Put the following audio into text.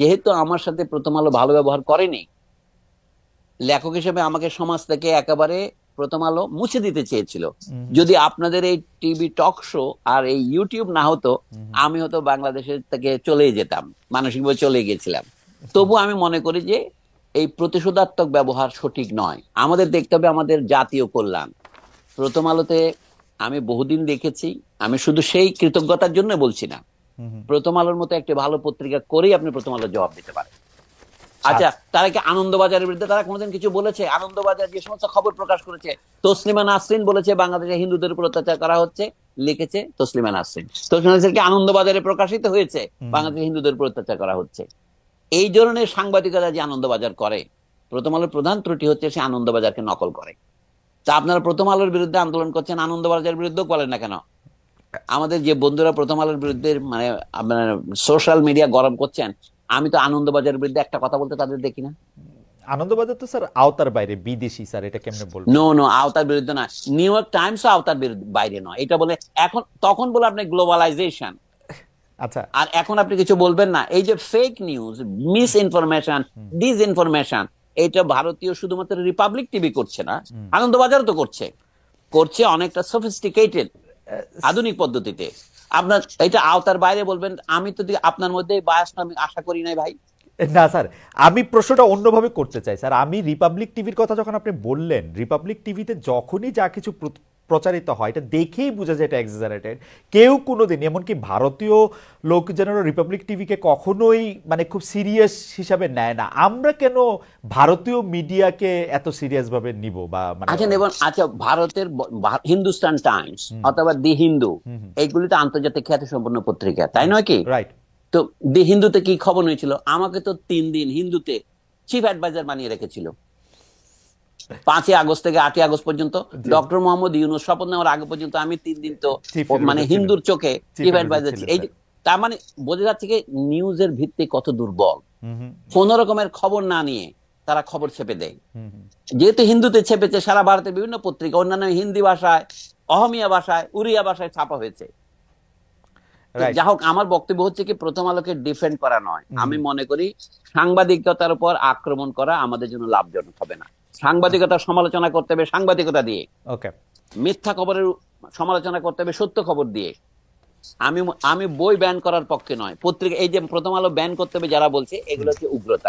যেহেতু আমার সাথে প্রথম আলো ভালো ব্যবহার করেনি, লেখক হিসেবে আমাকে সমাজ থেকে একেবারে প্রথম আলো মুছে দিতে চেয়েছিল। যদি আপনাদের এই টিভি টক শো আর এই ইউটিউব না হতো, আমি হয়তো বাংলাদেশের থেকে চলে যেতাম, মানসিকভাবে চলে গেছিলাম। তবু আমি মনে করি যে এই প্রতিশোধাত্মক ব্যবহার সঠিক নয়। আমাদের দেখতে হবে আমাদের জাতীয় কল্যাণ। প্রথম আলোতে আমি বহুদিন দেখেছি, আমি শুধু সেই কৃতজ্ঞতার জন্য বলছি না, প্রথম আলোর মতো একটি ভালো পত্রিকা করেই আপনি প্রথম আলো জবাব দিতে পারেন। আচ্ছা, তারা কি আনন্দবাজারের বিরুদ্ধে তারা কোনোদিন কিছু বলেছে? আনন্দবাজার যে সমস্ত খবর প্রকাশ করেছে, তসলিমা নাসরিন বলেছে বাংলাদেশে হিন্দুদের উপর অত্যাচার করা হচ্ছে, লিখেছে তসলিমা নাসরিন। তসলিমা নাসরিন কি আনন্দবাজারে প্রকাশিত হয়েছে বাংলাদেশে হিন্দুদের উপর অত্যাচার করা হচ্ছে? এই ধরনের সাংবাদিকতা যে আনন্দবাজার করে, প্রথম আলোর প্রধান ত্রুটি হচ্ছে সে আনন্দবাজারকে নকল করে। তা আপনারা প্রথম আলোর বিরুদ্ধে আন্দোলন করছেন, আনন্দবাজারের বিরুদ্ধেও বলেন না কেন? আমাদের যে বন্ধুরা প্রথম আলোর বিরুদ্ধে মানে আপনার সোশ্যাল মিডিয়া গরম করছেন, আমি তো আনন্দবাজারের বিরুদ্ধে একটা কথা বলতে তাদের দেখি না। আনন্দবাজার তো স্যার আওতার বাইরে, বিদেশি স্যার, এটা কেমনে বলবো? নো নো, আওতার বিরুদ্ধে না। নিউ ইয়র্ক টাইমসও আওতার বাইরে নয়। এটা বলে এখন, তখন বলে আপনি গ্লোবালাইজেশন। আচ্ছা, আর এখন আপনি কিছু বলবেন না। এই যে fake news, misinformation, disinformation, এটা ভারতীয় শুধুমাত্র রিপাবলিক টিভি করছে না, আনন্দবাজারও তো করছে। করছে অনেকটা সফিস্টিকেটেড, আধুনিক পদ্ধতিতে। আপনার এটা আওতার বাইরে বলবেন, আমি তো আপনার মধ্যে বায়াসটা আমি আশা করি নাই ভাই। না স্যার, আমি প্রশ্নটা অন্যভাবে করতে চাই স্যার। আমি রিপাবলিক টিভির কথা যখন আপনি বললেন, রিপাবলিক টিভিতে যখনই যা কিছু প্রচারিত হয় এটা দেখেই বোঝা যায় এটা এক্সাজারেটেড। কেউ কোনোদিন, এমনকি ভারতীয় লোকজনেরও রিপাবলিক টিভিকে কখনোই মানে খুব সিরিয়াস হিসাবে নেয় না। আমরা কেন ভারতীয় মিডিয়াকে এত সিরিয়াস ভাবে নিব? বা মানে আচ্ছা নেবেন, আচ্ছা ভারতের হিন্দুস্তান টাইমস অথবা দি হিন্দু, এইগুলি তো আন্তর্জাতিক খ্যাতি সম্পন্ন পত্রিকা, তাই নয় কি? রাইট। তো দি হিন্দুতে কি খবর হয়েছিল? আমাকে তো 3 দিন হিন্দুতে চিফ অ্যাডভাইজার বানিয়ে রেখেছিল। 5 আগস্ট থেকে 8 আগস্ট পর্যন্ত, ডক্টর মোহাম্মদ ইউনূস শপথ নেওয়ার আগে পর্যন্ত আমি 3 দিন তো মানে হিন্দুর চোখে চিফ অ্যাডভাইজার ছিল। এই তার মানে বোঝা যাচ্ছে কি নিউজের ভিত্তি কত দুর্বল। কোন রকমের খবর না নিয়ে তারা খবর ছেপে দেয়। যেহেতু হিন্দুতে ছেপেছে, সারা ভারতের বিভিন্ন পত্রিকা অন্যান্য হিন্দি ভাষায়, অহমিয়া ভাষায়, উড়িয়া ভাষায় ছাপা হয়েছে। যা হোক, আমার বক্তব্য হচ্ছে কি প্রথম আলোকে ডিফেন্ড করা নয়। আমি মনে করি সাংবাদিকতার উপর আক্রমণ করা আমাদের জন্য লাভজনক হবে না। সাংবাদিকতার সমালোচনা করতে হবে সাংবাদিকতা দিয়ে, মিথ্যা খবরের সমালোচনা করতে হবে সত্য খবর দিয়ে। আমি বই ব্যান করার পক্ষে নয়, পত্রিকা এই যে প্রথম আলো ব্যান করতে হবে যারা বলছে, এগুলো হচ্ছে উগ্রতা।